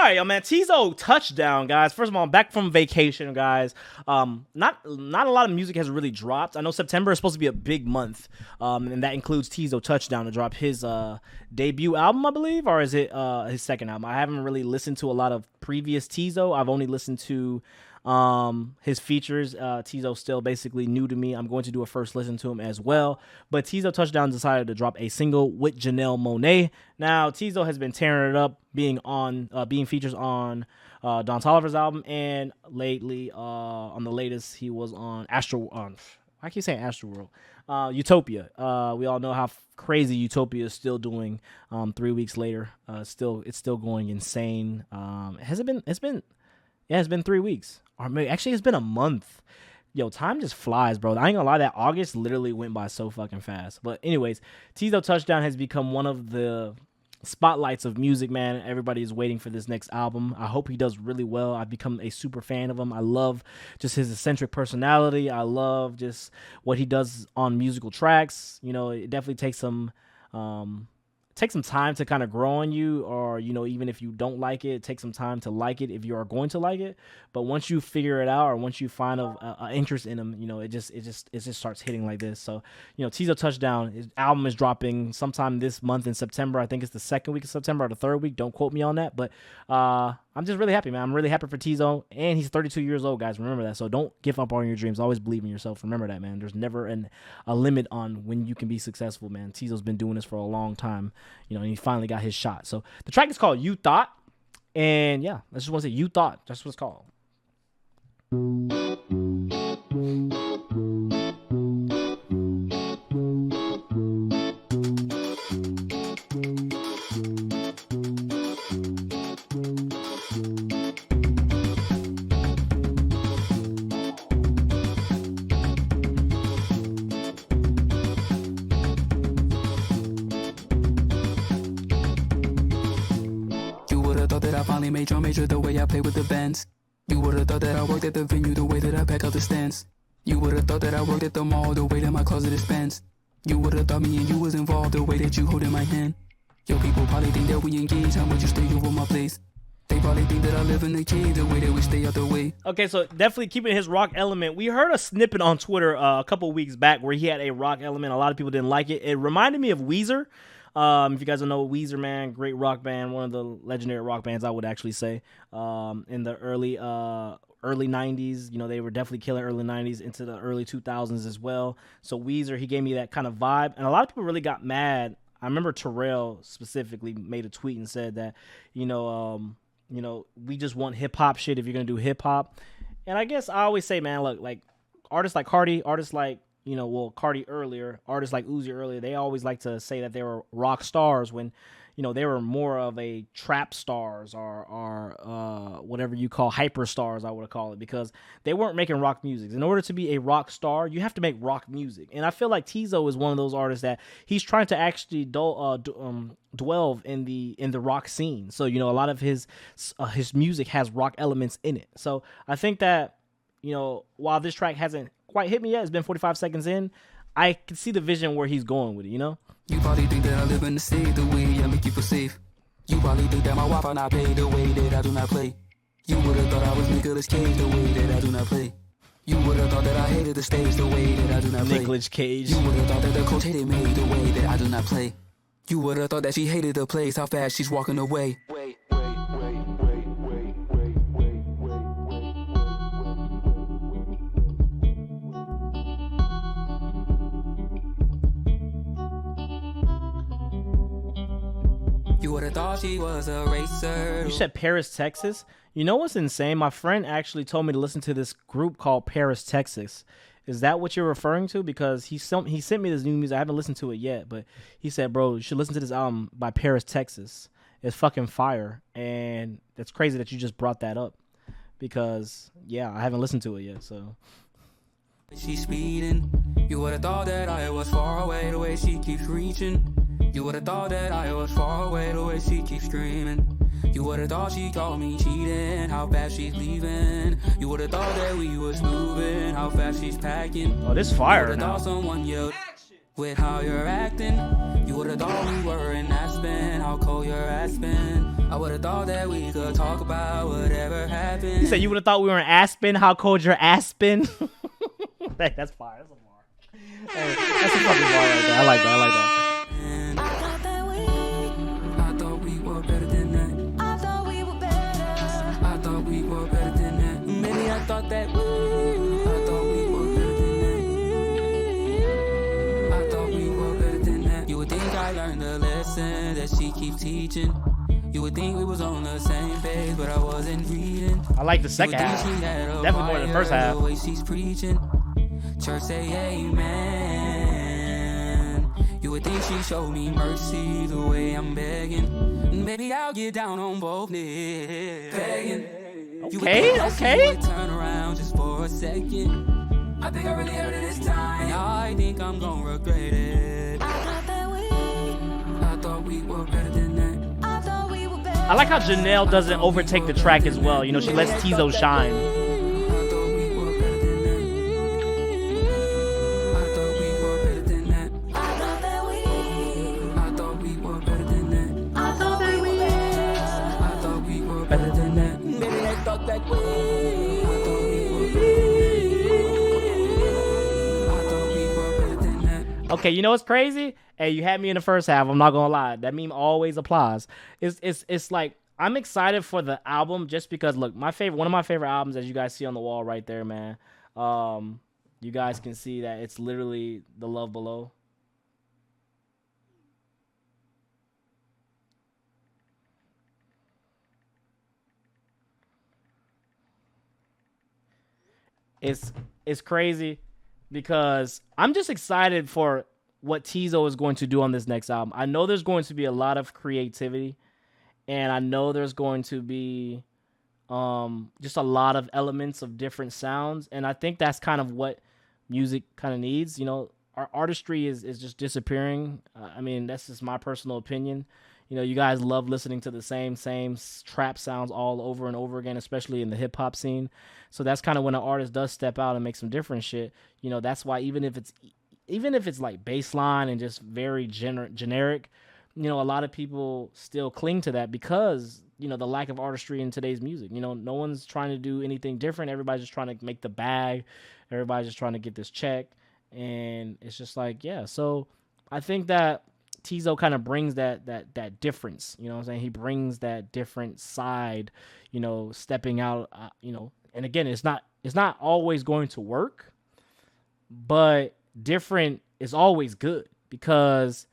right, yo, man. Teezo touchdown, guys. First of all, I'm back from vacation, guys. Not a lot of music has really dropped. I know September is supposed to be a big month, and that includes Teezo touchdown to drop his debut album, I believe, or is it his second album? I haven't really listened to a lot of previous Teezo. I've only listened to his features. Teezo still basically new to me. I'm going to do a first listen to him as well. But Teezo Touchdown decided to drop a single with Janelle Monáe. Now Teezo has been tearing it up, being features on Don Toliver's album, and lately on the latest he was on I keep saying Astroworld. Utopia. We all know how crazy Utopia is still doing 3 weeks later. It's still going insane. It's been 3 weeks. Or maybe actually it's been a month. Yo, time just flies, bro. I ain't gonna lie, that August literally went by so fucking fast. But anyways, Teezo Touchdown has become one of the spotlights of music, man. Everybody is waiting for this next album. I hope he does really well. I've become a super fan of him. I love just his eccentric personality. I love just what he does on musical tracks. You know, it definitely takes some time to kind of grow on you, or, you know, even if you don't like it, take some time to like it if you are going to like it. But once you figure it out, or once you find a interest in him, you know, it just starts hitting like this. So, you know, Teezo Touchdown, his album is dropping sometime this month in September. I think it's the second week of September or the third week. Don't quote me on that, but I'm just really happy, man. I'm really happy for Teezo, and he's 32 years old, guys. Remember that. So don't give up on your dreams. Always believe in yourself. Remember that, man. There's never a limit on when you can be successful, man. Teezo's been doing this for a long time, you know, and he finally got his shot. So the track is called You Thought, and yeah, I just want to say You Thought. That's what it's called. Finally made drum major the way I play with the bands. You would've thought that I worked at the venue the way that I pack out the stands. You would've thought that I worked at the mall the way that my closet expands. You would've thought me and you was involved the way that you holding my hand. Yo, people probably think that we engaged. How much you stay over my place? They probably think that I live in the cave the way that we stay out the way. Okay, so definitely keeping his rock element. We heard a snippet on Twitter a couple weeks back where he had a rock element. A lot of people didn't like it. It reminded me of Weezer. If you guys don't know Weezer, man, great rock band, one of the legendary rock bands, I would actually say. In the early 90s, you know, they were definitely killing early 90s into the early 2000s as well. So Weezer, he gave me that kind of vibe, and a lot of people really got mad. I remember Terrell specifically made a tweet and said that, you know, we just want hip hop shit if you're gonna do hip hop. And I guess I always say, man, look, like artists like Cardi, artists like, you know, well, Cardi earlier, artists like Uzi earlier, they always like to say that they were rock stars when, you know, they were more of a trap stars or whatever you call hyper stars, I would call it, because they weren't making rock music. In order to be a rock star, you have to make rock music. And I feel like Teezo is one of those artists that he's trying to actually dwell in the rock scene. So, you know, a lot of his music has rock elements in it. So I think that, you know, while this track hasn't quite hit me yet, it's been 45 seconds in, I can see the vision where he's going with it, you know? You probably think that I live in the state the way I make you feel safe. You probably think that my Wi-Fi not paid the way that I do not play. You would've thought I was Nicolas Cage the way that I do not play. You would've thought that I hated the stage the way that I do not play. Nicolas Cage. You would've thought that the coach hated me the way that I do not play. You would've thought that she hated the place, how fast she's walking away. You would've thought she was a racer. You said Paris, Texas? You know what's insane? My friend actually told me to listen to this group called Paris, Texas. Is that what you're referring to? Because he sent me this new music. I haven't listened to it yet, but he said, bro, you should listen to this album by Paris, Texas. It's fucking fire. And it's crazy that you just brought that up. Because, yeah, I haven't listened to it yet, so. She's speeding. You would've thought that I was far away the way she keeps reaching. You would've thought that I was far away the way she keeps screaming. You would've thought she called me cheating, how fast she's leaving. You would've thought that we was moving, how fast she's packing. Oh, this fire you would've now. Thought someone yelled with how you're acting. You would've thought we were in Aspen, how cold your ass been. I would've thought that we could talk about whatever happened. He said you would have thought we were in Aspen. How cold your Aspen? Hey, that's fire. That's a bar. Hey, that's a fucking bar right there. I like that. I like that. I thought we were better than that. I thought we were better. I thought we were better than that. Maybe I thought that I thought we were better than that. I thought we were better than that. You would think I learned the lesson that she keeps teaching. You would think we was on the same page, but I wasn't reading. I like the second half. Definitely more than the first half. The way she's preaching. Church say amen. You would think she showed me mercy the way I'm begging. Maybe I'll get down on both knees. Begging. Okay. Turn around just for a second. I think I really heard it this time. I think I'm gonna regret it. I thought we were better than that. I like how Janelle doesn't overtake the track as well. You know, she lets Teezo shine. Okay, you know what's crazy? Hey, you had me in the first half. I'm not gonna lie. That meme always applies. It's like I'm excited for the album just because look, one of my favorite albums, as you guys see on the wall right there, man. You guys can see that it's literally The Love Below. It's crazy because I'm just excited for what Teezo is going to do on this next album. I know there's going to be a lot of creativity, and I know there's going to be just a lot of elements of different sounds, and I think that's kind of what music kind of needs. You know, our artistry is just disappearing. I mean, that's just my personal opinion. You know, you guys love listening to the same trap sounds all over and over again, especially in the hip hop scene. So that's kind of when an artist does step out and make some different shit. You know, that's why even if it's like baseline and just very generic, you know, a lot of people still cling to that because, you know, the lack of artistry in today's music. You know, no one's trying to do anything different. Everybody's just trying to make the bag. Everybody's just trying to get this check. And it's just like, yeah. So I think that Teezo kind of brings that difference, you know what I'm saying? He brings that different side, you know, stepping out, you know, and again, it's not always going to work, but different is always good because,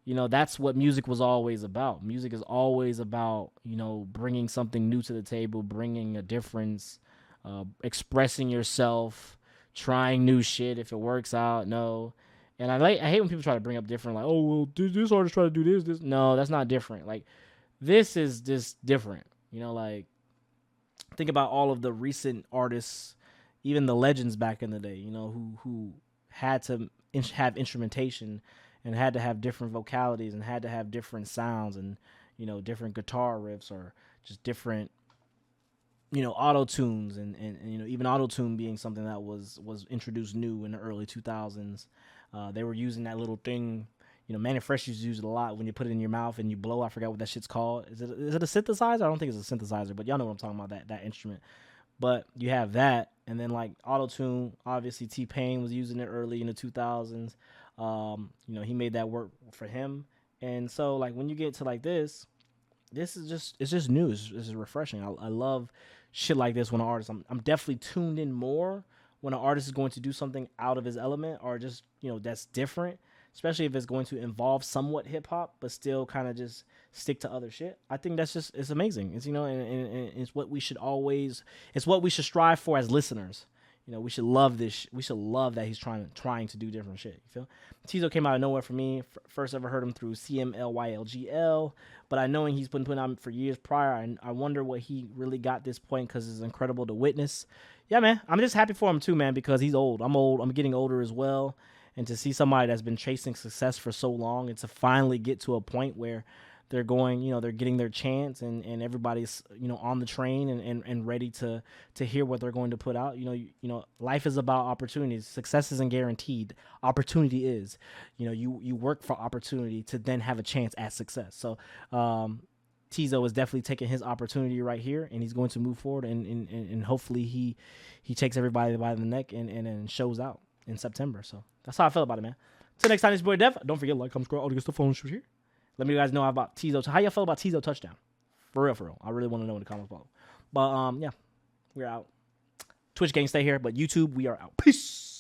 you know, that's what music was always about. Music is always about, you know, bringing something new to the table, bringing a difference, expressing yourself, trying new shit. If it works out, no. And I hate when people try to bring up different, like, oh, well, this artist try to do this. No, that's not different. Like, this is just different. You know, like, think about all of the recent artists, even the legends back in the day, you know, who had to have instrumentation and had to have different vocalities and had to have different sounds and, you know, different guitar riffs or just different, you know, auto-tunes and you know, even auto-tune being something that was introduced new in the early 2000s. They were using that little thing, you know, Manny Fresh used to use it a lot when you put it in your mouth and you blow. I forgot what that shit's called. Is it a synthesizer? I don't think it's a synthesizer, but y'all know what I'm talking about, that instrument. But you have that, and then like auto-tune, obviously T-Pain was using it early in the 2000s. You know, he made that work for him. And so like when you get to like this is just new. It's just refreshing. I love shit like this when an artist, I'm definitely tuned in more when an artist is going to do something out of his element or just, you know, that's different, especially if it's going to involve somewhat hip hop, but still kind of just stick to other shit. I think that's just, it's amazing. It's, you know, and it's what we should always, it's what we should strive for as listeners. You know, we should love this. We should love that he's trying to do different shit. You feel? Teezo came out of nowhere for me. First ever heard him through CMLYLGL, but I know he's been putting out for years prior. And I wonder what he really got this point because it's incredible to witness. Yeah, man. I'm just happy for him too, man, because he's old. I'm old. I'm getting older as well. And to see somebody that's been chasing success for so long and to finally get to a point where they're going, you know, they're getting their chance and everybody's, you know, on the train and ready to hear what they're going to put out. You know, life is about opportunities. Success isn't guaranteed. Opportunity is. You know, you work for opportunity to then have a chance at success. So, Teezo is definitely taking his opportunity right here, and he's going to move forward, and hopefully he takes everybody by the neck and shows out in September. So that's how I feel about it, man. Till next time, this is your boy Dev. Don't forget, like, comment, scroll, all the good stuff on here. Let me you guys know about Teezo. How y'all feel about Teezo touchdown? For real. I really want to know in the comments below. But yeah, we're out. Twitch gang, stay here, but YouTube, we are out. Peace.